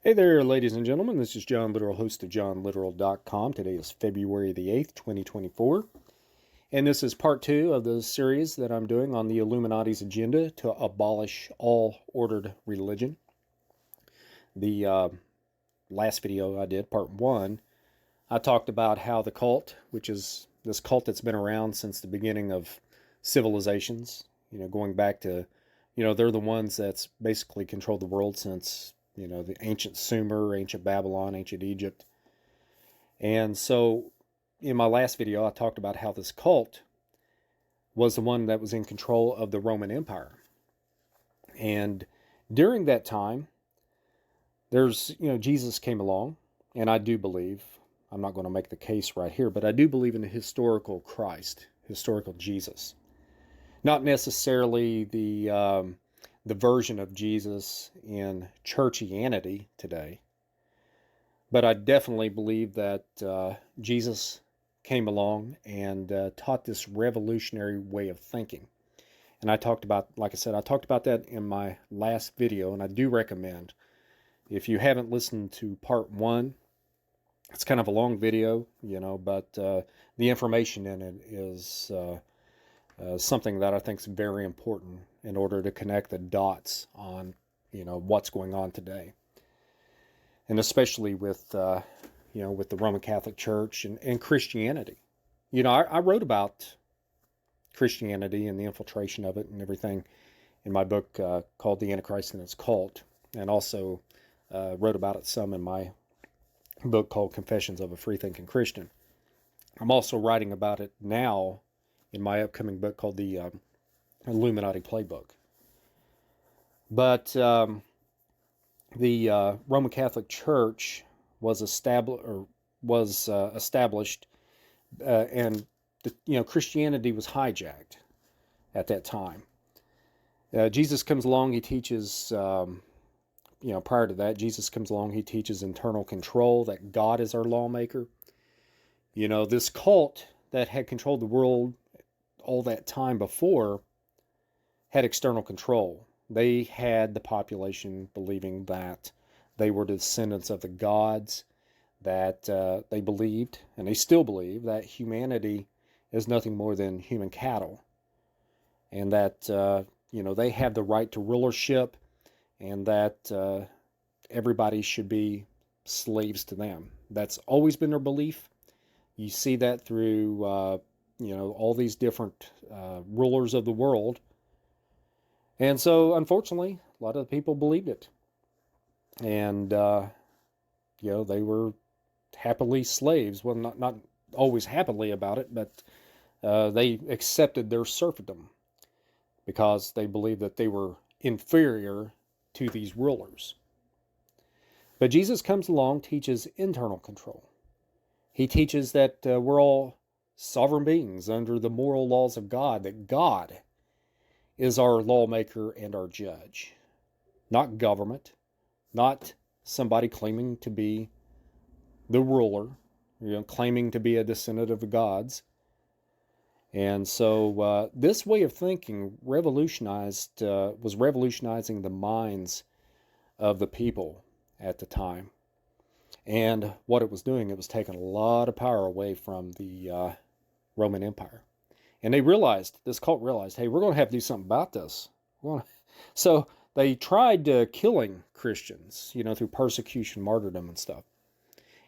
Hey there, ladies and gentlemen. This is John Literal, host of JohnLiteral.com. Today is February the 8th, 2024. And this is part two of the series that I'm doing on the Illuminati's agenda to abolish all ordered religion. The last video I did, part one, I talked about how the cult, which is this cult that's been around since the beginning of civilizations, going back to, they're the ones that's basically controlled the world since the ancient Sumer, ancient Babylon, ancient Egypt. And so in my last video, I talked about how this cult was the one that was in control of the Roman Empire. And during that time, Jesus came along, and I do believe, I'm not going to make the case right here, but I do believe in the historical Christ, historical Jesus. Not necessarily the version of Jesus in churchianity today. But I definitely believe that Jesus came along and taught this revolutionary way of thinking. And I talked about, like I said, I talked about that in my last video, and I do recommend, if you haven't listened to part one, it's kind of a long video, but the information in it is something that I think is very important in order to connect the dots on, what's going on today. And especially with the Roman Catholic Church and Christianity. I wrote about Christianity and the infiltration of it and everything in my book called The Antichrist and Its Cult, and also wrote about it some in my book called Confessions of a Freethinking Christian. I'm also writing about it now in my upcoming book called The Illuminati Playbook. But the Roman Catholic Church was established, and Christianity was hijacked at that time. Jesus comes along, he teaches, prior to that, Jesus comes along, he teaches internal control, that God is our lawmaker. This cult that had controlled the world all that time before had external control. They had the population believing that they were descendants of the gods, that they believed, and they still believe, that humanity is nothing more than human cattle, and that they have the right to rulership, and that everybody should be slaves to them. That's always been their belief. You see that through all these different rulers of the world. And so, unfortunately, a lot of the people believed it. And, they were happily slaves. Well, not always happily about it, but they accepted their serfdom because they believed that they were inferior to these rulers. But Jesus comes along, teaches internal control. He teaches that we're all sovereign beings under the moral laws of God, that God is our lawmaker and our judge. Not government, not somebody claiming to be the ruler, claiming to be a descendant of the gods. And so this way of thinking was revolutionizing the minds of the people at the time. And what it was doing, it was taking a lot of power away from the Roman Empire. And this cult realized, hey, we're going to have to do something about this. So they tried killing Christians, through persecution, martyrdom, and stuff.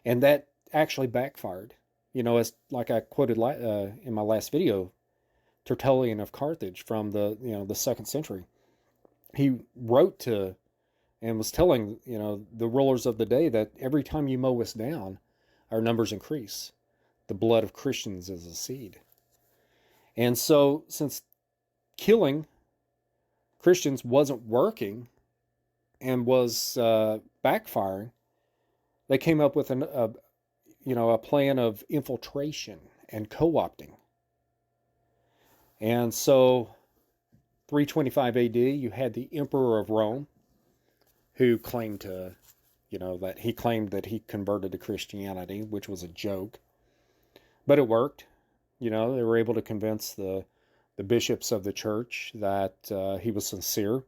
And that actually backfired. As like I quoted in my last video, Tertullian of Carthage from the 2nd century. He wrote to and was telling, the rulers of the day that every time you mow us down, our numbers increase. The blood of Christians is a seed. And so, since killing Christians wasn't working and was backfiring, they came up with a plan of infiltration and co-opting. And so, 325 AD, you had the Emperor of Rome, who claimed that he converted to Christianity, which was a joke, but it worked. They were able to convince the bishops of the church that he was sincere.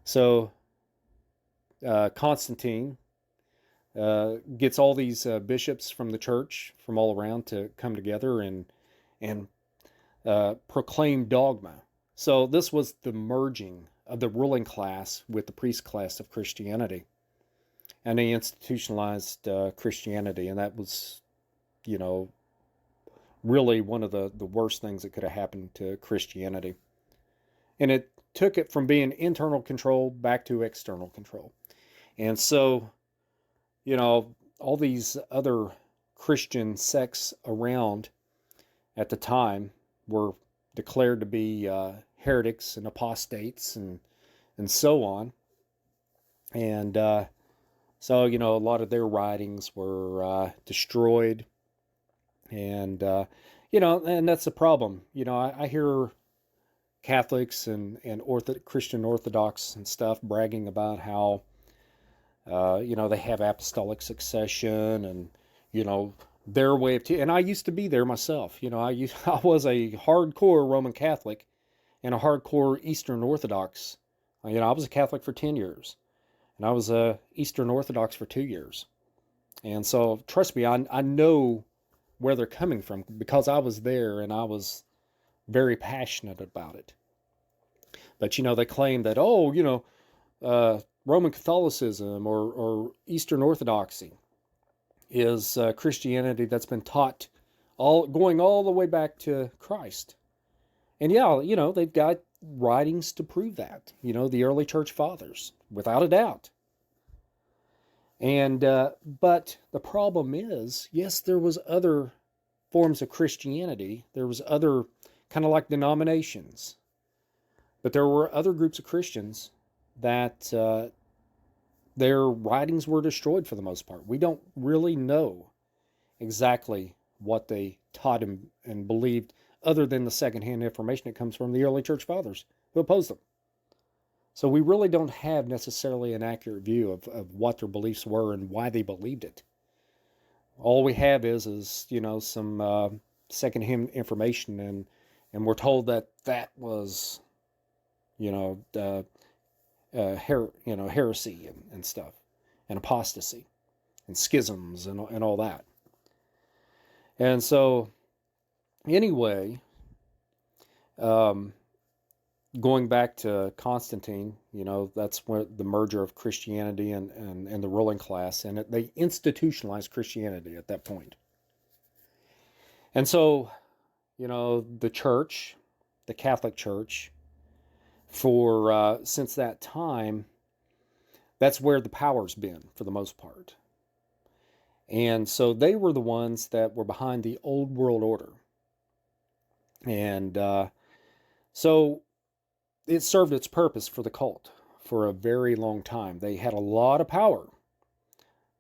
So Constantine gets all these bishops from the church from all around to come together and proclaim dogma. So this was the merging of the ruling class with the priest class of Christianity. And they institutionalized Christianity, and that was, really one of the worst things that could have happened to Christianity. And it took it from being internal control back to external control. And so, all these other Christian sects around at the time were declared to be heretics and apostates and so on. And so, a lot of their writings were destroyed. And, and that's the problem. I hear Catholics and Christian Orthodox and stuff bragging about how, they have apostolic succession and, their way of, and I used to be there myself. I was a hardcore Roman Catholic and a hardcore Eastern Orthodox. I was a Catholic for 10 years and I was a Eastern Orthodox for 2 years. And so trust me, I know where they're coming from because I was there and I was very passionate about it. But, they claim that, Roman Catholicism or Eastern Orthodoxy is Christianity that's been taught going all the way back to Christ. And they've got writings to prove that, the early church fathers, without a doubt. And, but the problem is, yes, there was other forms of Christianity. There was other kind of like denominations. But there were other groups of Christians that their writings were destroyed for the most part. We don't really know exactly what they taught and believed other than the secondhand information that comes from the early church fathers who opposed them. So we really don't have necessarily an accurate view of what their beliefs were and why they believed it. All we have is some secondhand information, and we're told that was, heresy and stuff, and apostasy, and schisms and all that. And so, anyway, going back to Constantine, that's where the merger of Christianity and the ruling class, and they institutionalized Christianity at that point. And so, the church, the Catholic Church, for since that time, that's where the power's been for the most part. And so they were the ones that were behind the old world order. And so it served its purpose for the cult for a very long time. They had a lot of power,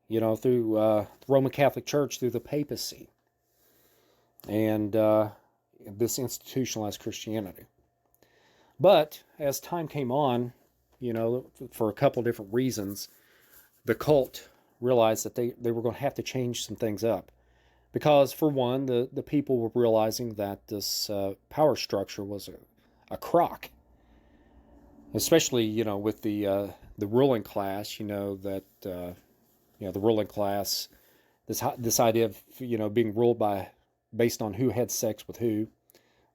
through the Roman Catholic Church, through the papacy, and this institutionalized Christianity. But as time came on, for a couple different reasons, the cult realized that they were going to have to change some things up. Because, for one, the people were realizing that this power structure was a crock. Especially, with the ruling class, that, the ruling class, this idea of, being ruled based on who had sex with who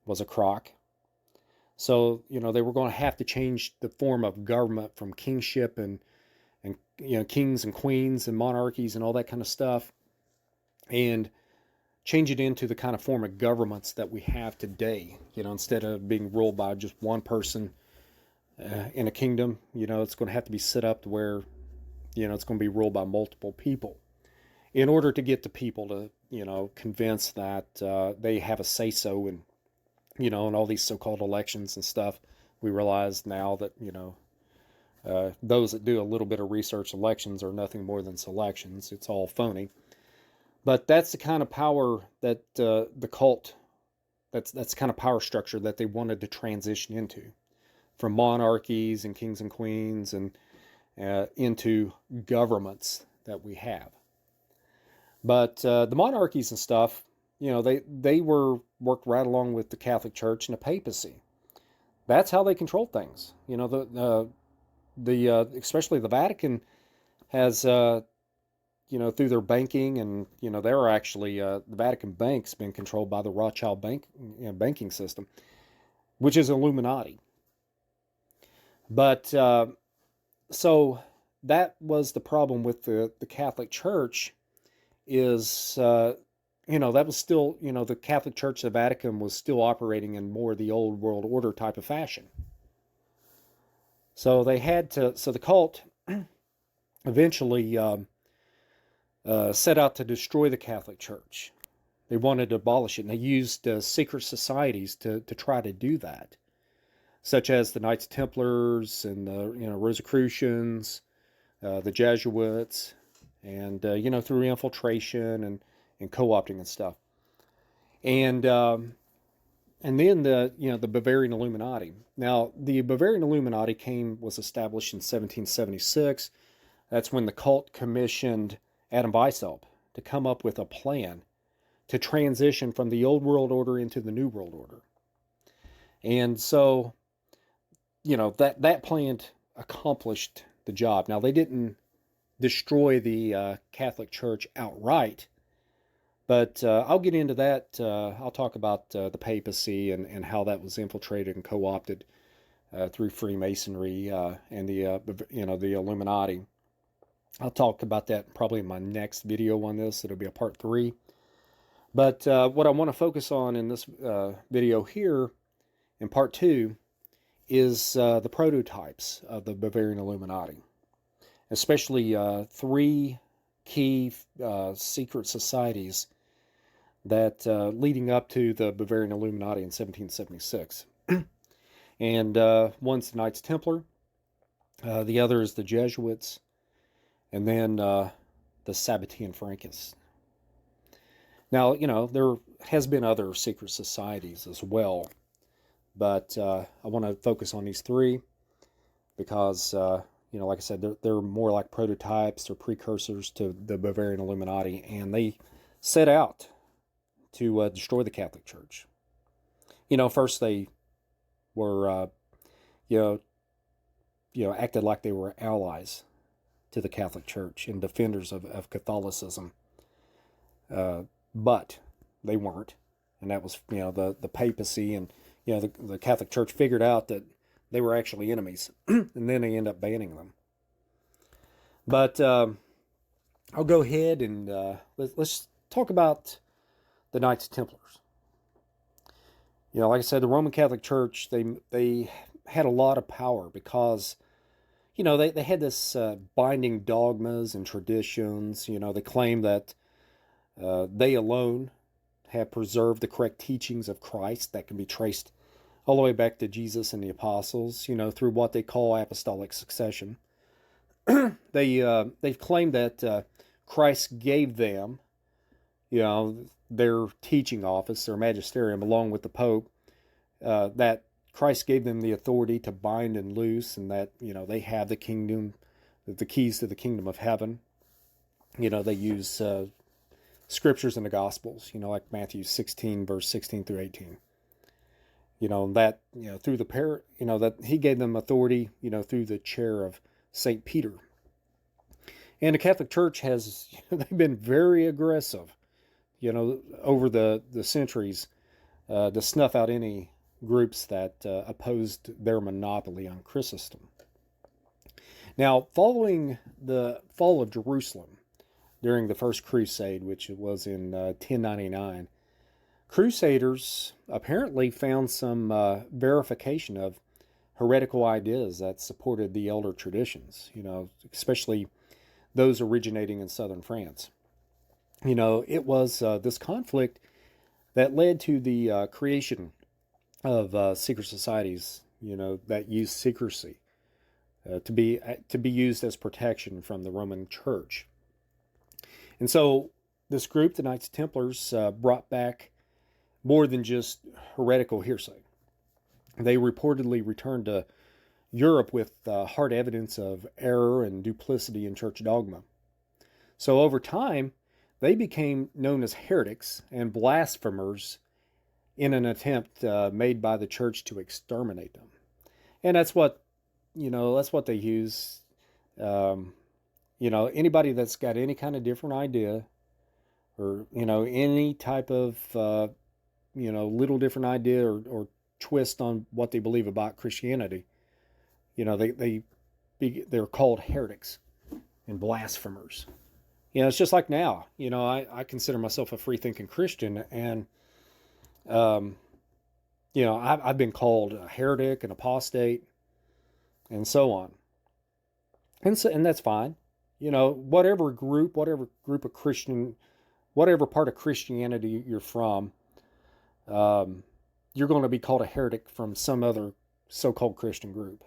was a crock. So, they were going to have to change the form of government from kingship and kings and queens and monarchies and all that kind of stuff, and change it into the kind of form of governments that we have today. Instead of being ruled by just one person in a kingdom, it's going to have to be set up to where, it's going to be ruled by multiple people in order to get the people to, convince that they have a say-so in, in all these so-called elections and stuff. We realize now that, those that do a little bit of research, elections are nothing more than selections. It's all phony. But that's the kind of power that the cult, that's the kind of power structure that they wanted to transition into, from monarchies and kings and queens and into governments that we have. But the monarchies and stuff, they worked right along with the Catholic Church and the papacy. That's how they controlled things. The especially the Vatican has, through their banking, and, they're actually, the Vatican bank's been controlled by the Rothschild banking system, which is Illuminati. But, so that was the problem with the Catholic Church is, that was still, the Catholic Church, the Vatican, was still operating in more the old world order type of fashion. So they had to, so the cult eventually set out to destroy the Catholic Church. They wanted to abolish it, and they used secret societies to try to do that, such as the Knights Templars and the Rosicrucians, the Jesuits, and through infiltration and co-opting and stuff, and then the Bavarian Illuminati. Now the Bavarian Illuminati was established in 1776. That's when the cult commissioned Adam Weishaupt to come up with a plan to transition from the old world order into the new world order. And so, that plan accomplished the job. Now, they didn't destroy the Catholic Church outright, but I'll get into that. I'll talk about the papacy and how that was infiltrated and co-opted through Freemasonry and the Illuminati. I'll talk about that probably in my next video on this. It'll be a part 3. But what I want to focus on in this video here, in part 2, is the prototypes of the Bavarian Illuminati, especially 3 key secret societies that leading up to the Bavarian Illuminati in 1776. And one's the Knights Templar, the other is the Jesuits, and then the Sabbatean Frankists. Now, there has been other secret societies as well, but I want to focus on these 3 because, like I said, they're more like prototypes or precursors to the Bavarian Illuminati, and they set out to destroy the Catholic Church. First they were, acted like they were allies to the Catholic Church and defenders of Catholicism. But they weren't. And that was, the papacy and, the Catholic Church figured out that they were actually enemies. And then they end up banning them. But I'll go ahead and let's talk about the Knights Templars. Like I said, the Roman Catholic Church, they had a lot of power because they had this binding dogmas and traditions. They claimed that they alone have preserved the correct teachings of Christ that can be traced all the way back to Jesus and the apostles, through what they call apostolic succession. They've claimed that Christ gave them, their teaching office, their magisterium, along with the Pope, that Christ gave them the authority to bind and loose, and that, they have the kingdom, the keys to the kingdom of heaven. They use scriptures in the Gospels, like Matthew 16, verse 16 through 18. That, through that he gave them authority, through the chair of St. Peter. And the Catholic Church they've been very aggressive, over the centuries, to snuff out any groups that opposed their monopoly on Chrysostom. Now, following the fall of Jerusalem during the First Crusade, which was in 1099, Crusaders apparently found some verification of heretical ideas that supported the elder traditions, especially those originating in southern France. It was this conflict that led to the creation of secret societies, that use secrecy to be used as protection from the Roman Church. And so this group, the Knights Templars, brought back more than just heretical hearsay. They reportedly returned to Europe with hard evidence of error and duplicity in church dogma. So over time, they became known as heretics and blasphemers in an attempt made by the church to exterminate them. And that's what they use, Anybody that's got any kind of different idea, or any type of little different idea or twist on what they believe about Christianity, they're called heretics and blasphemers. It's just like now. I consider myself a free thinking Christian, and I've been called a heretic, an apostate, and so on. And that's fine. Whatever group of Christian, whatever part of Christianity you're from, you're going to be called a heretic from some other so-called Christian group.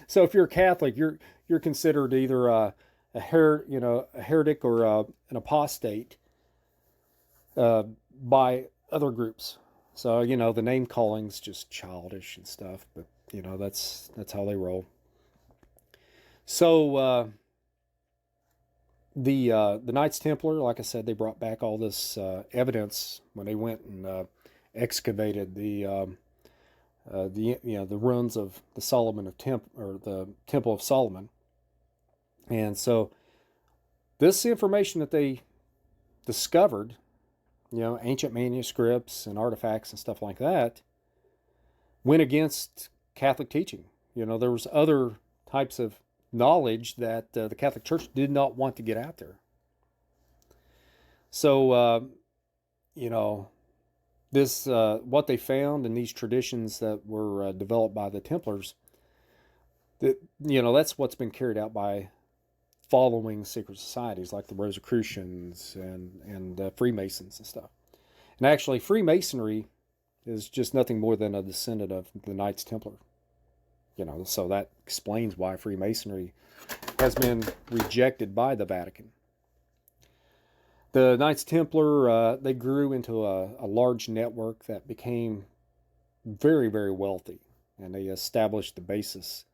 So if you're a Catholic, you're considered either a heretic or an apostate by other groups. So the name calling's just childish and stuff, but that's how they roll. So the Knights Templar, like I said, they brought back all this evidence when they went and excavated the ruins of the the Temple of Solomon. And so this information that they discovered, ancient manuscripts and artifacts and stuff like that, went against Catholic teaching. There was other types of knowledge that the Catholic Church did not want to get out there. So, this what they found in these traditions that were developed by the Templars, that's what's been carried out by following secret societies like the Rosicrucians and Freemasons and stuff. And actually, Freemasonry is just nothing more than a descendant of the Knights Templar. So that explains why Freemasonry has been rejected by the Vatican. The Knights Templar, they grew into a large network that became very, very wealthy, and they established the basis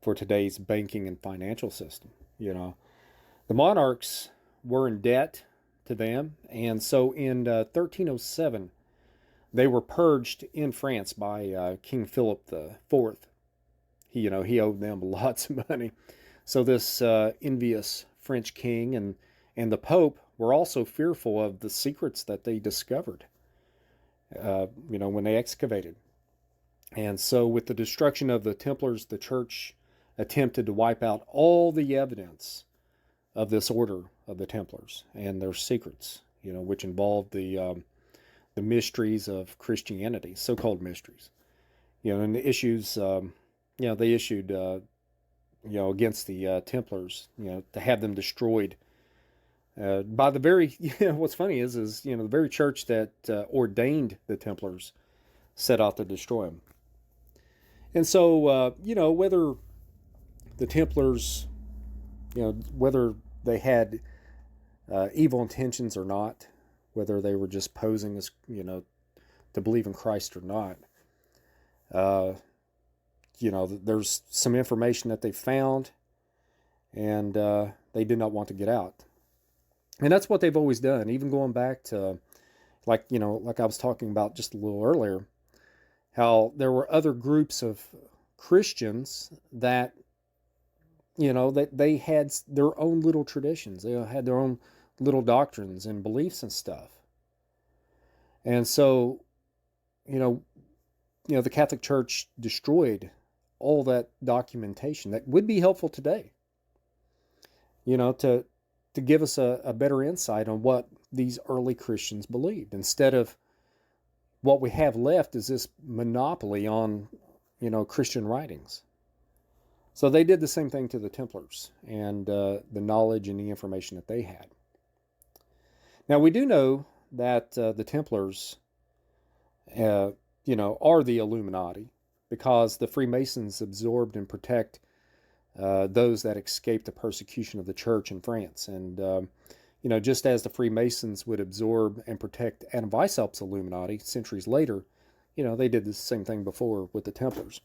for today's banking and financial system. The monarchs were in debt to them, and so in 1307, they were purged in France by King Philip IV. He owed them lots of money. So this envious French king and the Pope were also fearful of the secrets that they discovered, when they excavated. And so with the destruction of the Templars, the church attempted to wipe out all the evidence of this order of the Templars and their secrets, which involved the mysteries of Christianity, so-called mysteries. And the issues, they issued, against the Templars, to have them destroyed by the very, what's funny is the very church that ordained the Templars set out to destroy them. And so, whether the Templars, whether they had evil intentions or not, whether they were just posing as, to believe in Christ or not, there's some information that they found, and they did not want to get out. And that's what they've always done, even going back to, like I was talking about just a little earlier, how there were other groups of Christians that, that they had their own little traditions. They had their own little doctrines and beliefs and stuff. And so, the Catholic Church destroyed all that documentation that would be helpful today, to give us a better insight on what these early Christians believed, instead of what we have left is this monopoly on, Christian writings. So they did the same thing to the Templars and the knowledge and the information that they had. Now, we do know that the Templars, are the Illuminati, because the Freemasons absorbed and protect those that escaped the persecution of the church in France. And, just as the Freemasons would absorb and protect Anna Weishaupt's Illuminati centuries later, they did the same thing before with the Templars.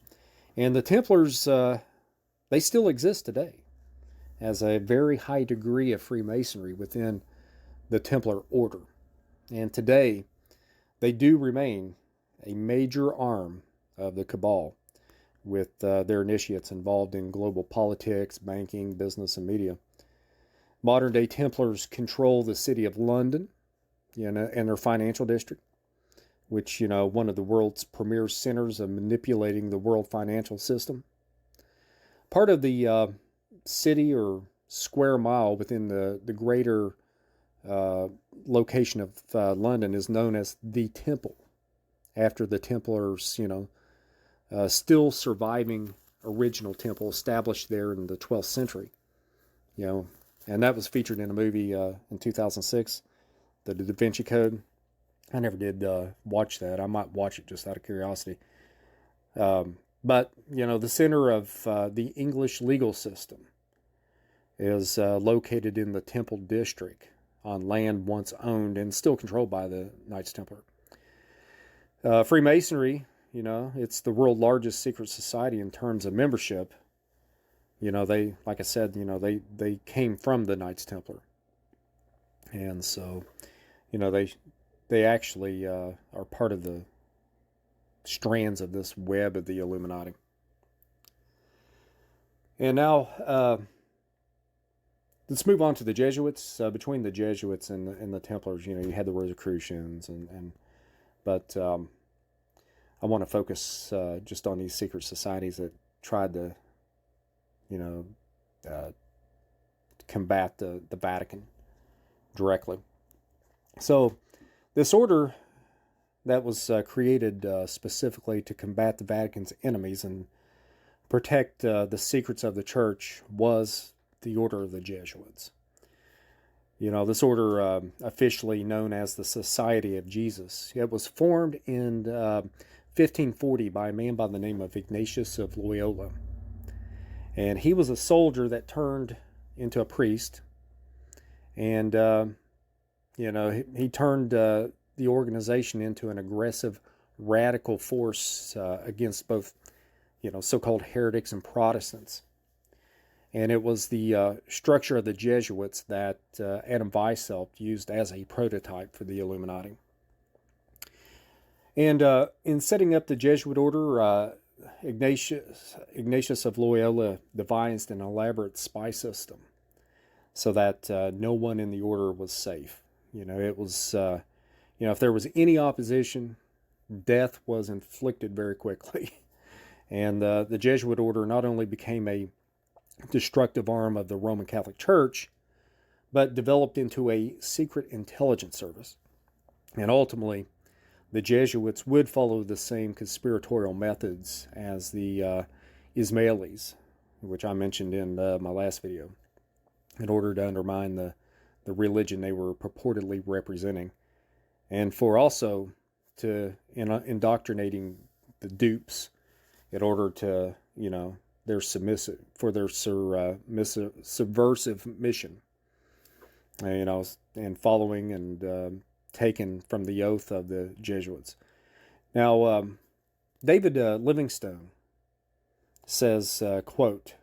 And the Templars, they still exist today as a very high degree of Freemasonry within the Templar order. And today, they do remain a major arm of the cabal, with their initiates involved in global politics, banking, business, and media. Modern day Templars control the city of London, and their financial district, which, one of the world's premier centers of manipulating the world financial system. Part of the city or square mile within the greater location of London is known as the Temple, after the Templars, still surviving original temple established there in the 12th century, and that was featured in a movie in 2006, the Da Vinci Code. I never did watch that. I might watch it just out of curiosity. But, the center of the English legal system is located in the Temple District on land once owned and still controlled by the Knights Templar. Freemasonry, it's the world's largest secret society in terms of membership. They, like I said, they came from the Knights Templar. And so, they actually are part of the strands of this web of the Illuminati. And now, let's move on to the Jesuits. Between the Jesuits and the Templars, you had the Rosicrucians, but I want to focus just on these secret societies that tried to, combat the Vatican directly. So, this order that was created specifically to combat the Vatican's enemies and protect the secrets of the church was the Order of the Jesuits. This order, officially known as the Society of Jesus, it was formed in 1540 by a man by the name of Ignatius of Loyola. And he was a soldier that turned into a priest. And, he turned the organization into an aggressive, radical force against both, so-called heretics and Protestants. And it was the structure of the Jesuits that Adam Weishaupt used as a prototype for the Illuminati. And in setting up the Jesuit order, Ignatius of Loyola devised an elaborate spy system so that no one in the order was safe. It was, if there was any opposition, death was inflicted very quickly. And the Jesuit order not only became a destructive arm of the Roman Catholic Church, but developed into a secret intelligence service. And ultimately, the Jesuits would follow the same conspiratorial methods as the Ismailis, which I mentioned in my last video, in order to undermine the religion they were purportedly representing, and for also to indoctrinating the dupes in order to, their subversive mission, and following and taken from the oath of the Jesuits. Now, David Livingstone says, quote,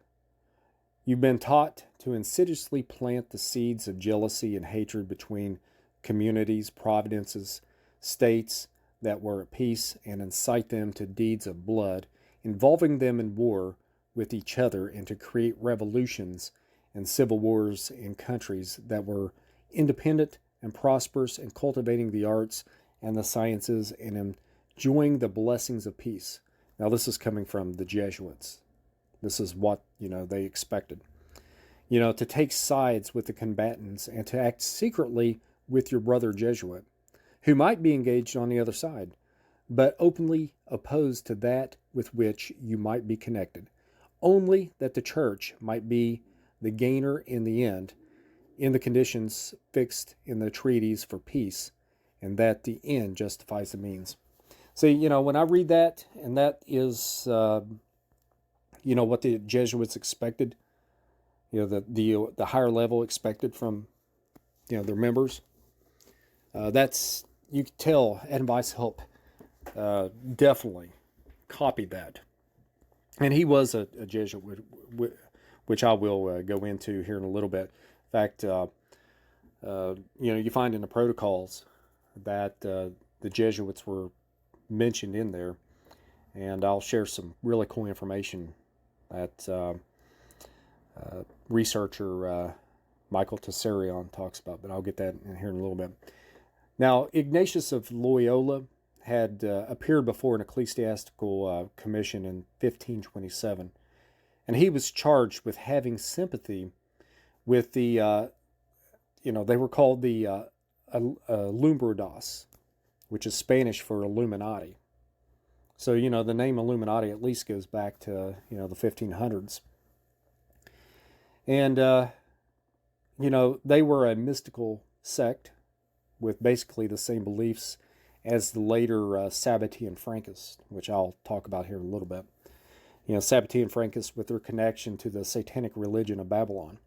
"You've been taught to insidiously plant the seeds of jealousy and hatred between communities, providences, states that were at peace, and incite them to deeds of blood, involving them in war with each other, and to create revolutions and civil wars in countries that were independent and prosperous, and cultivating the arts and the sciences, and enjoying the blessings of peace." Now, this is coming from the Jesuits. This is what, they expected. To take sides with the combatants and to act secretly with your brother Jesuit, who might be engaged on the other side, but openly opposed to that with which you might be connected, only that the church might be the gainer in the end, in the conditions fixed in the treaties for peace, and that the end justifies the means. See, when I read that, and that is, what the Jesuits expected, the higher level expected from, their members, that's, you could tell Adam Weishaupt definitely copied that. And he was a Jesuit, which I will go into here in a little bit. In fact, you find in the protocols that the Jesuits were mentioned in there, and I'll share some really cool information that researcher Michael Tessarion talks about, but I'll get that in here in a little bit. Now, Ignatius of Loyola had appeared before an ecclesiastical commission in 1527, and he was charged with having sympathy with the, they were called the Alumbrados, which is Spanish for Illuminati. So, the name Illuminati at least goes back to, the 1500s. And, they were a mystical sect with basically the same beliefs as the later Sabbatean Frankists, which I'll talk about here in a little bit. Sabbatean Frankists with their connection to the satanic religion of Babylon.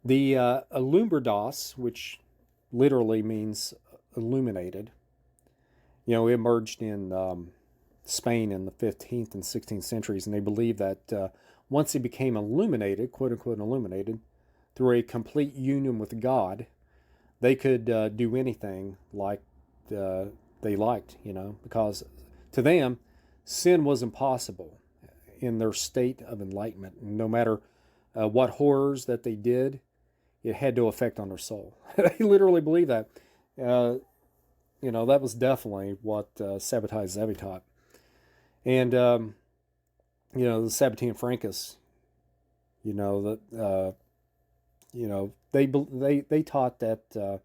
The Alumbrados, which literally means illuminated, emerged in Spain in the 15th and 16th centuries, and they believed that once they became illuminated, quote-unquote illuminated, through a complete union with God, they could do anything like they liked, because to them, sin was impossible in their state of enlightenment. No matter what horrors that they did, it had no effect on their soul. They literally believe that. That was definitely what Sabbatai Zevi taught. And, the Sabbatean Frankists, they taught that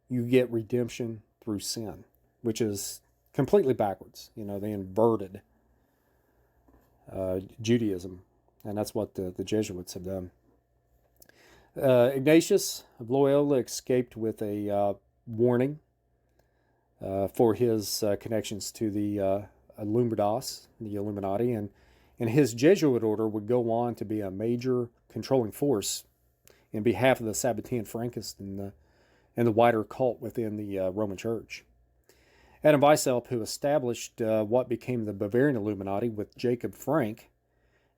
you get redemption through sin, which is completely backwards. They inverted Judaism, and that's what the Jesuits have done. Ignatius of Loyola escaped with a warning for his connections to the Alumbrados, the Illuminati, and his Jesuit order would go on to be a major controlling force in behalf of the Sabbatean Frankists and the wider cult within the Roman Church. Adam Weishaupt, who established what became the Bavarian Illuminati with Jacob Frank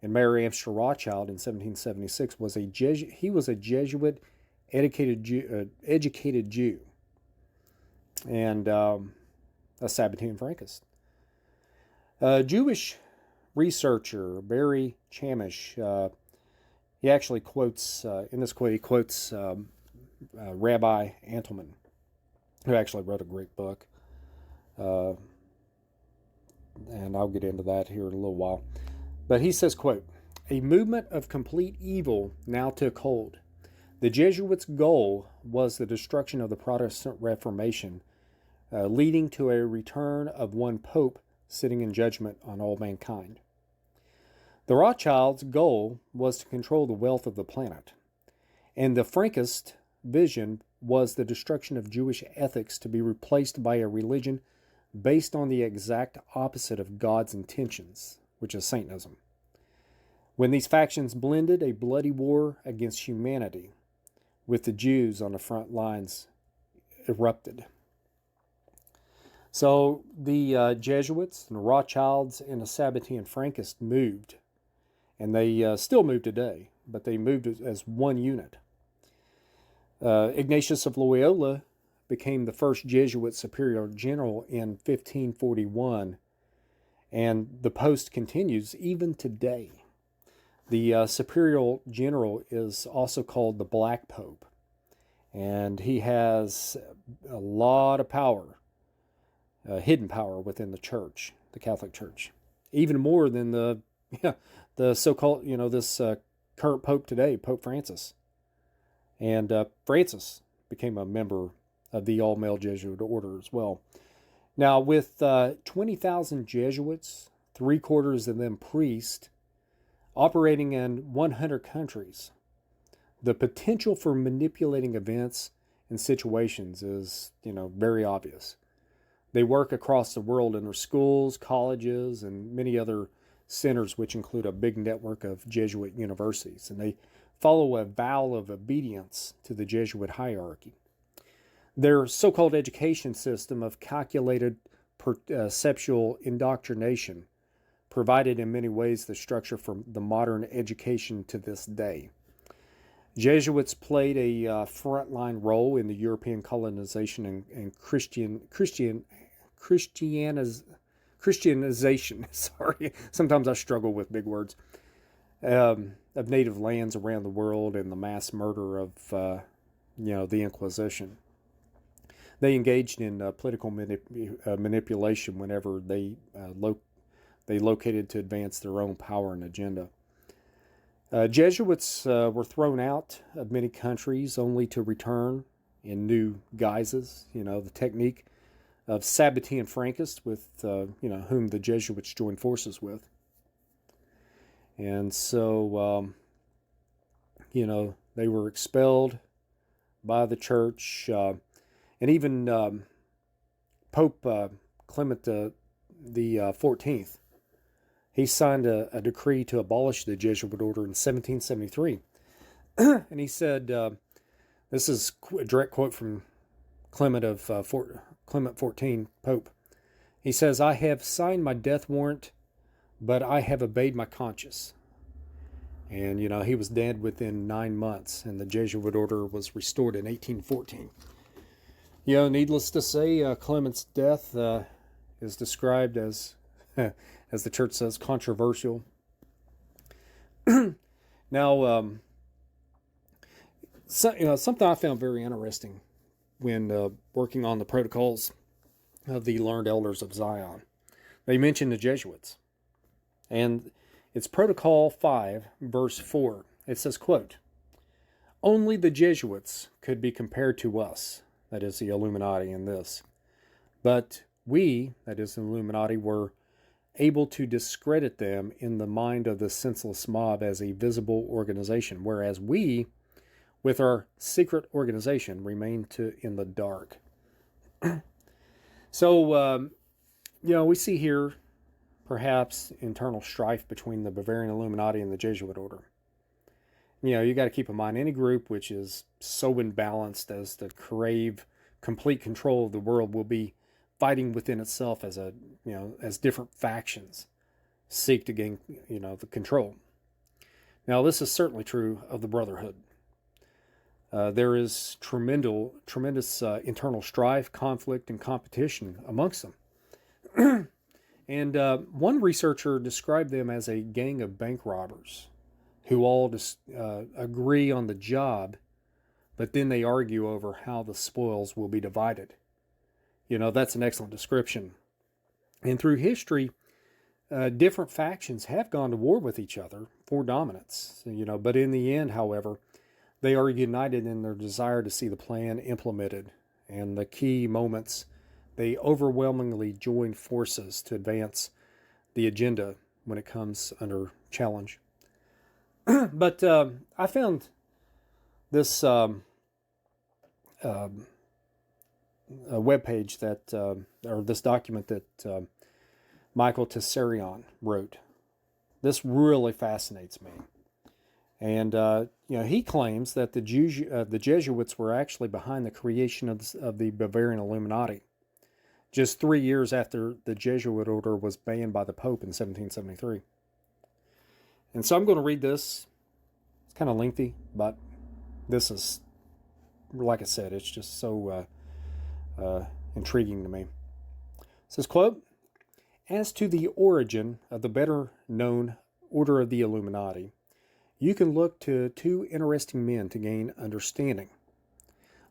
and Mary Amster Rothschild in 1776, was a Jesuit educated Jew and a Sabbatean Frankist. Jewish researcher Barry Chamish, he actually quotes, in this quote, he quotes Rabbi Antelman, who actually wrote a great book. And I'll get into that here in a little while. But he says, quote, "A movement of complete evil now took hold. The Jesuits' goal was the destruction of the Protestant Reformation, leading to a return of one pope sitting in judgment on all mankind. The Rothschilds' goal was to control the wealth of the planet, and the Frankist vision was the destruction of Jewish ethics to be replaced by a religion based on the exact opposite of God's intentions, which is Satanism. When these factions blended, a bloody war against humanity, with the Jews on the front lines, erupted." So the Jesuits and the Rothschilds and the Sabbatean Frankists moved, and they still move today, but they moved as one unit. Ignatius of Loyola became the first Jesuit superior general in 1541, and the post continues even today. The superior general is also called the Black Pope, and he has a lot of power, hidden power within the church, the Catholic Church, even more than the so-called, this current Pope today, Pope Francis. And Francis became a member of the all-male Jesuit order as well. Now, with 20,000 Jesuits, 3/4 of them priests, operating in 100 countries, the potential for manipulating events and situations is, very obvious. They work across the world in their schools, colleges, and many other centers, which include a big network of Jesuit universities, and they follow a vow of obedience to the Jesuit hierarchy. Their so-called education system of calculated perceptual indoctrination provided in many ways the structure for the modern education to this day. Jesuits played a frontline role in the European colonization and Christianization. Sorry, sometimes I struggle with big words. of native lands around the world and the mass murder of the Inquisition. They engaged in political manipulation whenever they located to advance their own power and agenda. Jesuits were thrown out of many countries only to return in new guises. The technique of Sabbatean Frankists, with whom the Jesuits joined forces with. And so, they were expelled by the church, and even Pope Clement the 14th, he signed a decree to abolish the Jesuit order in 1773. And he said, this is a direct quote from Clement 14, Pope. He says, "I have signed my death warrant, but I have obeyed my conscience." And, he was dead within 9 months, and the Jesuit order was restored in 1814. Needless to say, Clement's death is described as, as the church says, controversial. Now, something I found very interesting when working on the protocols of the learned elders of Zion. They mention the Jesuits. And it's Protocol 5, verse 4. It says, quote, "Only the Jesuits could be compared to us," that is the Illuminati in this. "But we," that is the Illuminati, "were able to discredit them in the mind of the senseless mob as a visible organization, whereas we, with our secret organization, remain in the dark." So, we see here perhaps internal strife between the Bavarian Illuminati and the Jesuit order. You got to keep in mind, any group which is so imbalanced as to crave complete control of the world will be fighting within itself as as different factions seek to gain, the control. Now, this is certainly true of the Brotherhood. There is tremendous internal strife, conflict, and competition amongst them. And one researcher described them as a gang of bank robbers who all agree on the job, but then they argue over how the spoils will be divided. That's an excellent description. And through history, different factions have gone to war with each other for dominance. But in the end, however, they are united in their desire to see the plan implemented. And the key moments, they overwhelmingly join forces to advance the agenda when it comes under challenge. But I found this webpage or this document that Michael Tessarion wrote. This really fascinates me. And, he claims that the Jesuits were actually behind the creation of the Bavarian Illuminati, just 3 years after the Jesuit order was banned by the Pope in 1773. And so I'm going to read this. It's kind of lengthy, but this is, like I said, it's just so intriguing to me. It says, quote, "As to the origin of the better known Order of the Illuminati, you can look to two interesting men to gain understanding.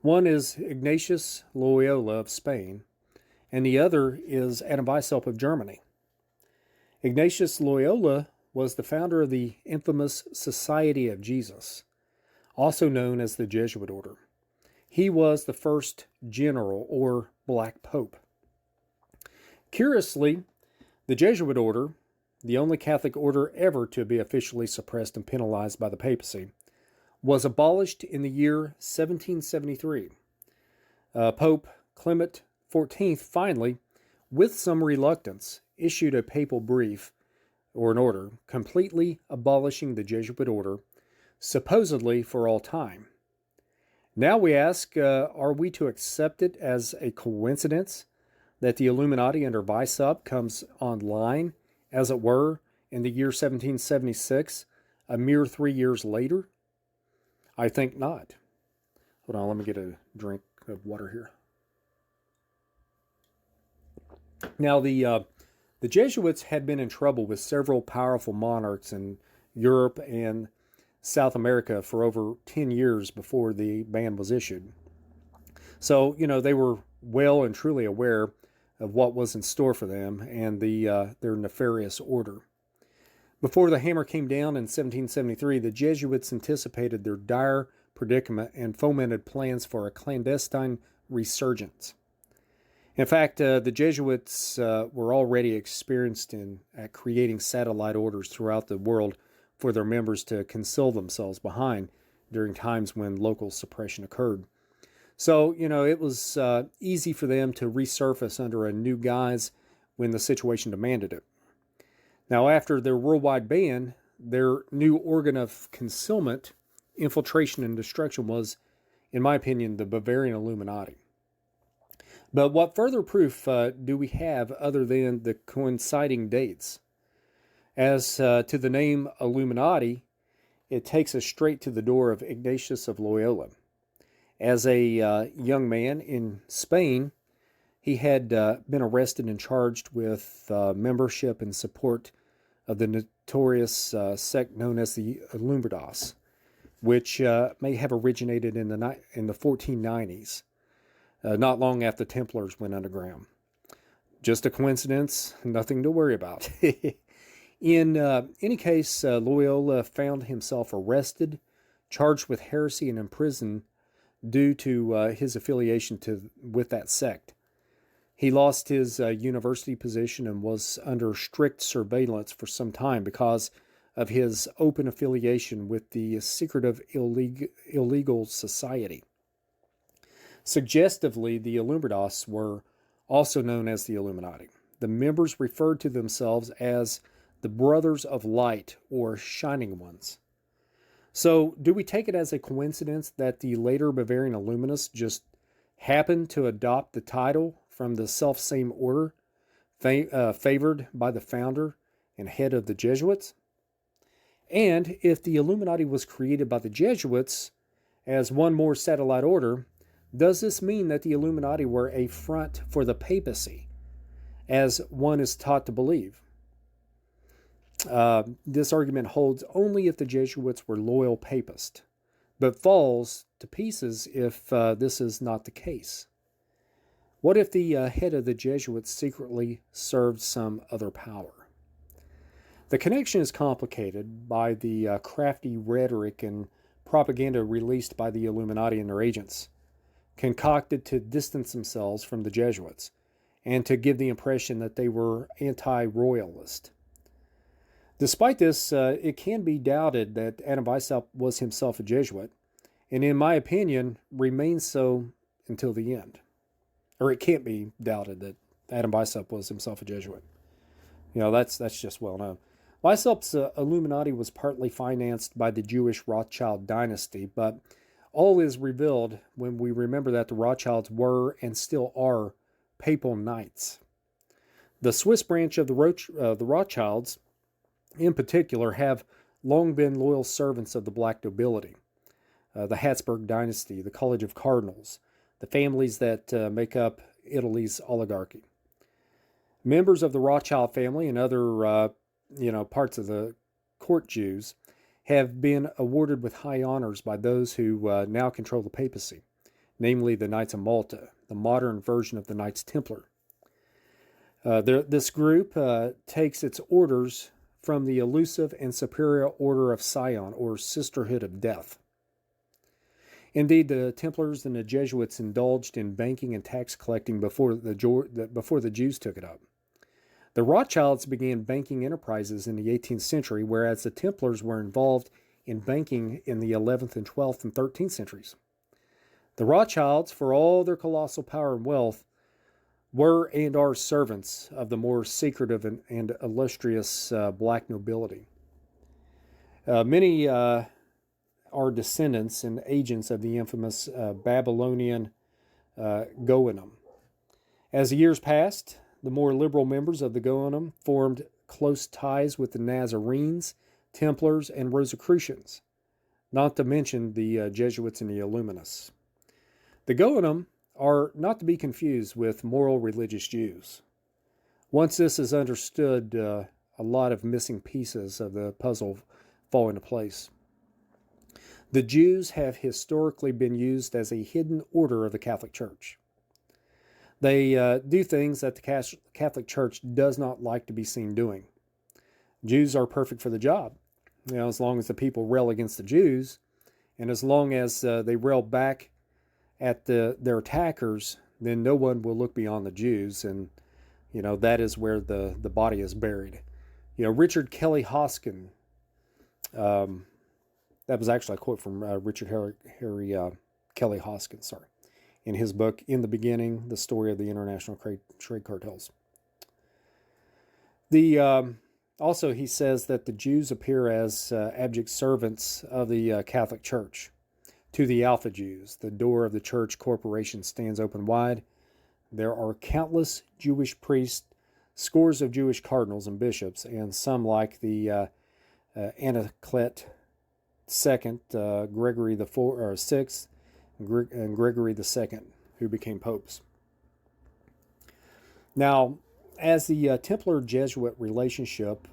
One is Ignatius Loyola of Spain, and the other is Adam Weishaupt of Germany. Ignatius Loyola was the founder of the infamous Society of Jesus, also known as the Jesuit Order. He was the first general or Black Pope. Curiously, the Jesuit Order, the only Catholic order ever to be officially suppressed and penalized by the papacy, was abolished in the year 1773. Pope Clement XIV finally, with some reluctance, issued a papal brief, or an order, completely abolishing the Jesuit order, supposedly for all time. Now we ask, are we to accept it as a coincidence that the Illuminati under Weishaupt comes online, as it were, in the year 1776, a mere 3 years later? I think not. Hold on, let me get a drink of water here. Now, the Jesuits had been in trouble with several powerful monarchs in Europe, and South America for over 10 years before the ban was issued. So, they were well and truly aware of what was in store for them and their nefarious order. Before the hammer came down in 1773, the Jesuits anticipated their dire predicament and fomented plans for a clandestine resurgence. In fact, the Jesuits were already experienced at creating satellite orders throughout the world for their members to conceal themselves behind during times when local suppression occurred. So, it was easy for them to resurface under a new guise when the situation demanded it. Now, after their worldwide ban, their new organ of concealment, infiltration, and destruction was, in my opinion, the Bavarian Illuminati. But what further proof do we have other than the coinciding dates? As to the name Illuminati, it takes us straight to the door of Ignatius of Loyola. As a young man in Spain, he had been arrested and charged with membership and support of the notorious sect known as the Illuminatis, which may have originated in the 1490s, not long after the Templars went underground. Just a coincidence, nothing to worry about. In any case, Loyola found himself arrested, charged with heresy, and imprisoned due to his affiliation with that sect. He lost his university position and was under strict surveillance for some time because of his open affiliation with the secretive illegal society. Suggestively, the Illuminatis were also known as the Illuminati. The members referred to themselves as the Brothers of Light or Shining Ones. So, do we take it as a coincidence that the later Bavarian Illuminists just happened to adopt the title from the self-same order favored by the founder and head of the Jesuits? And if the Illuminati was created by the Jesuits as one more satellite order, does this mean that the Illuminati were a front for the papacy, as one is taught to believe? This argument holds only if the Jesuits were loyal papists, but falls to pieces if this is not the case. What if the head of the Jesuits secretly served some other power? The connection is complicated by the crafty rhetoric and propaganda released by the Illuminati and their agents, concocted to distance themselves from the Jesuits and to give the impression that they were anti-royalist. Despite this, it can be doubted that Adam Weishaupt was himself a Jesuit, and in my opinion, remains so until the end. Or it can't be doubted that Adam Weishaupt was himself a Jesuit. That's just well known. Weishaupt's Illuminati was partly financed by the Jewish Rothschild dynasty, but all is revealed when we remember that the Rothschilds were and still are papal knights. The Swiss branch of the Rothschilds, in particular, have long been loyal servants of the black nobility, the Habsburg dynasty, the College of Cardinals, the families that make up Italy's oligarchy. Members of the Rothschild family and other parts of the court Jews have been awarded with high honors by those who now control the papacy, namely the Knights of Malta, the modern version of the Knights Templar. This group takes its orders from the elusive and superior Order of Sion, or Sisterhood of Death. Indeed, the Templars and the Jesuits indulged in banking and tax collecting before the Jews took it up. The Rothschilds began banking enterprises in the 18th century, whereas the Templars were involved in banking in the 11th and 12th and 13th centuries. The Rothschilds, for all their colossal power and wealth, were and are servants of the more secretive and illustrious black nobility. Many are descendants and agents of the infamous Babylonian Goenim. As the years passed, the more liberal members of the Goenim formed close ties with the Nazarenes, Templars, and Rosicrucians, not to mention the Jesuits and the Illuminists. The Goenim are not to be confused with moral religious Jews. Once this is understood, a lot of missing pieces of the puzzle fall into place. The Jews have historically been used as a hidden order of the Catholic Church. They do things that the Catholic Church does not like to be seen doing. Jews are perfect for the job. As long as the people rail against the Jews, and as long as they rail back at their attackers, then no one will look beyond the Jews, and that is where the body is buried. Richard Kelly Hoskin, that was actually a quote from Richard Kelly Hoskin, in his book, In the Beginning, The Story of the International Trade Cartels. Also, he says that the Jews appear as abject servants of the Catholic Church. To the Alpha Jews, the door of the church corporation stands open wide. There are countless Jewish priests, scores of Jewish cardinals and bishops, and some like the Anaclet II, Gregory the VI, and Gregory II, who became popes. Now, as the Templar-Jesuit relationship,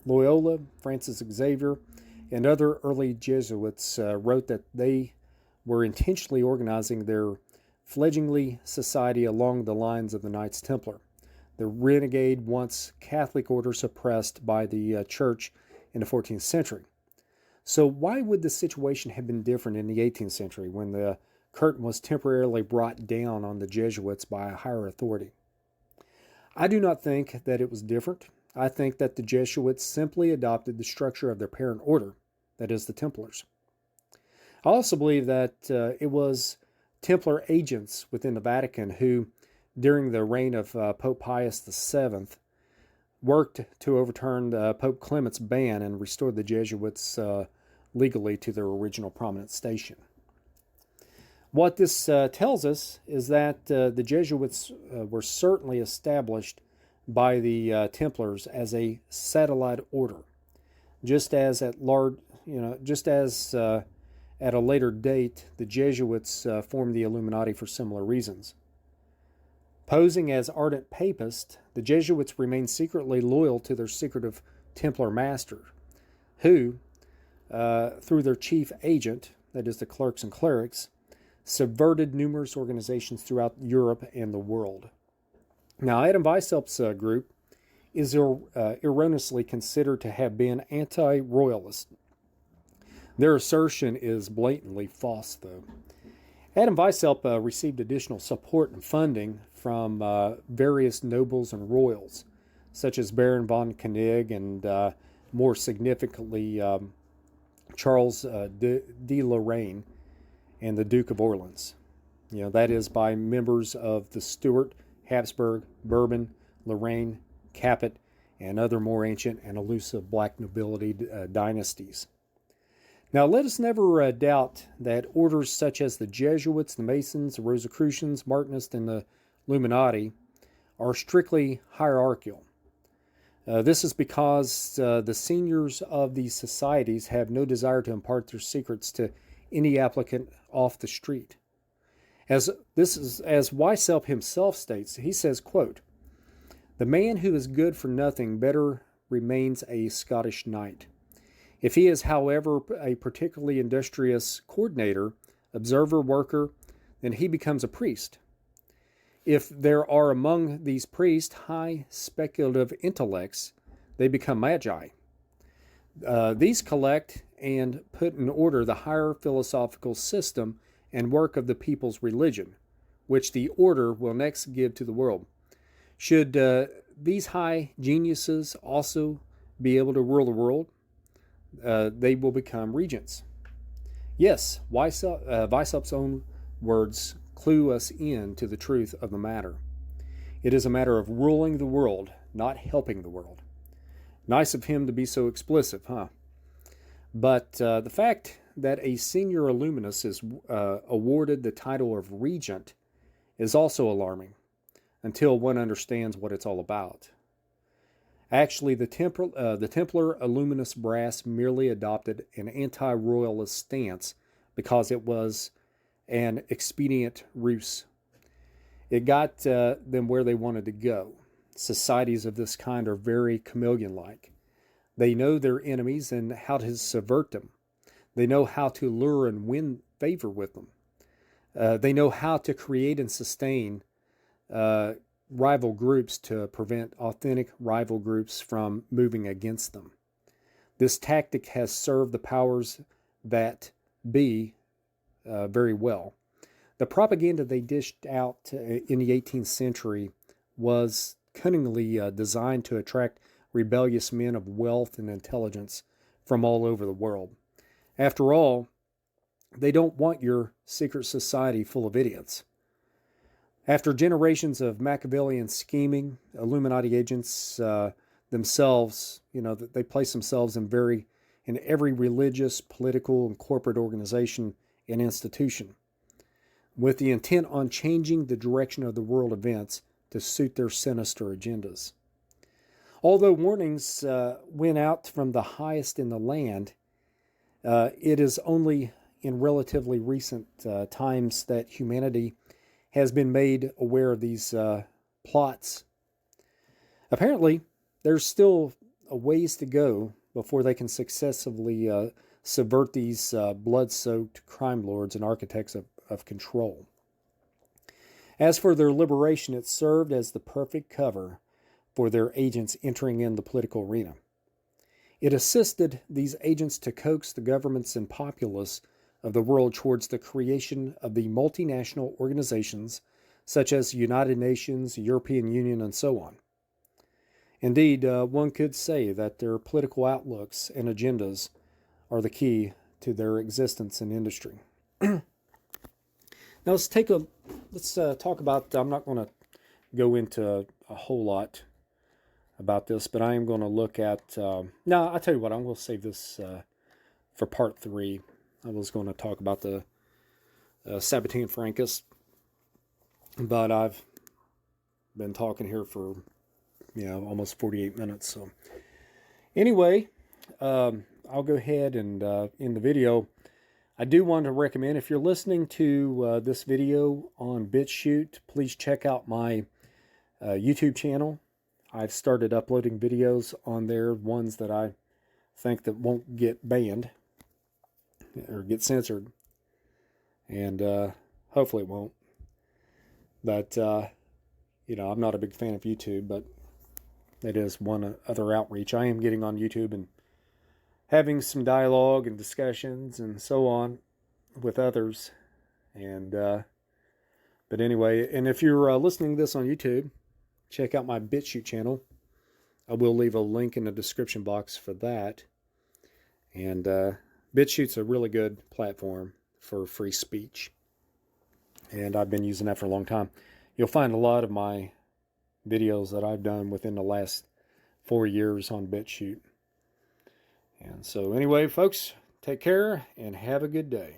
Loyola, Francis Xavier, and other early Jesuits wrote that they were intentionally organizing their fledgling society along the lines of the Knights Templar, the renegade, once Catholic order suppressed by the Church in the 14th century. So why would the situation have been different in the 18th century when the curtain was temporarily brought down on the Jesuits by a higher authority? I do not think that it was different. I think that the Jesuits simply adopted the structure of their parent order, that is, the Templars. I also believe that it was Templar agents within the Vatican who, during the reign of Pope Pius VII, worked to overturn Pope Clement's ban and restored the Jesuits legally to their original prominent station. What this tells us is that the Jesuits were certainly established by the Templars as a satellite order, just as at a later date the Jesuits formed the Illuminati for similar reasons. Posing as ardent papists, the Jesuits remained secretly loyal to their secretive Templar master, who, through their chief agent, that is the clerks and clerics, subverted numerous organizations throughout Europe and the world. Now, Adam Weissel's group is erroneously considered to have been anti-royalist. Their assertion is blatantly false, though. Adam Weishaupt received additional support and funding from various nobles and royals, such as Baron von Koenig and, more significantly, Charles de Lorraine and the Duke of Orleans. That is by members of the Stuart, Habsburg, Bourbon, Lorraine, Capet, and other more ancient and elusive black nobility dynasties. Now, let us never doubt that orders such as the Jesuits, the Masons, the Rosicrucians, Martinists, and the Illuminati are strictly hierarchical. This is because the seniors of these societies have no desire to impart their secrets to any applicant off the street. As Weishaupt himself states, he says, quote, "The man who is good for nothing better remains a Scottish knight. If he is, however, a particularly industrious coordinator, observer, worker, then he becomes a priest. If there are among these priests high speculative intellects, they become magi. These collect and put in order the higher philosophical system and work of the people's religion, which the order will next give to the world. Should these high geniuses also be able to rule the world, they will become regents." Yes, Weishaupt's own words clue us in to the truth of the matter. It is a matter of ruling the world, not helping the world. Nice of him to be so explicit, huh? But the fact that a senior illuminist is awarded the title of regent is also alarming, until one understands what it's all about. Actually, the Templar Illuminist brass merely adopted an anti-royalist stance because it was an expedient ruse. It got them where they wanted to go. Societies of this kind are very chameleon-like. They know their enemies and how to subvert them. They know how to lure and win favor with them. They know how to create and sustain rival groups to prevent authentic rival groups from moving against them. This tactic has served the powers that be very well. The propaganda they dished out in the 18th century was cunningly designed to attract rebellious men of wealth and intelligence from all over the world. After all, they don't want your secret society full of idiots. After generations of Machiavellian scheming, Illuminati agents themselves, they place themselves in every religious, political, and corporate organization and institution, with the intent on changing the direction of the world events to suit their sinister agendas. Although warnings went out from the highest in the land, it is only in relatively recent times that humanity has been made aware of these plots. Apparently, there's still a ways to go before they can successfully subvert these blood-soaked crime lords and architects of control. As for their liberation, it served as the perfect cover for their agents entering in the political arena. It assisted these agents to coax the governments and populace of the world towards the creation of the multinational organizations such as the United Nations, the European Union, and so on. Indeed, one could say that their political outlooks and agendas are the key to their existence in industry. Now let's talk about, I'm not going to go into a whole lot about this, but I am going to look at, no, I'll tell you what, I'm going to save this for part 3. I was going to talk about the Sabbatean Frankists, but I've been talking here for, almost 48 minutes. So anyway, I'll go ahead and end the video. I do want to recommend, if you're listening to this video on BitChute, please check out my YouTube channel. I've started uploading videos on there, ones that I think that won't get banned or get censored, and hopefully it won't. But I'm not a big fan of YouTube, but it is one other outreach. I am getting on YouTube and having some dialogue and discussions and so on with others. And but anyway, and if you're listening to this on YouTube, check out my BitChute channel. I will leave a link in the description box for that. And BitChute's a really good platform for free speech, and I've been using that for a long time. You'll find a lot of my videos that I've done within the last 4 years on BitChute. And so anyway, folks, take care and have a good day.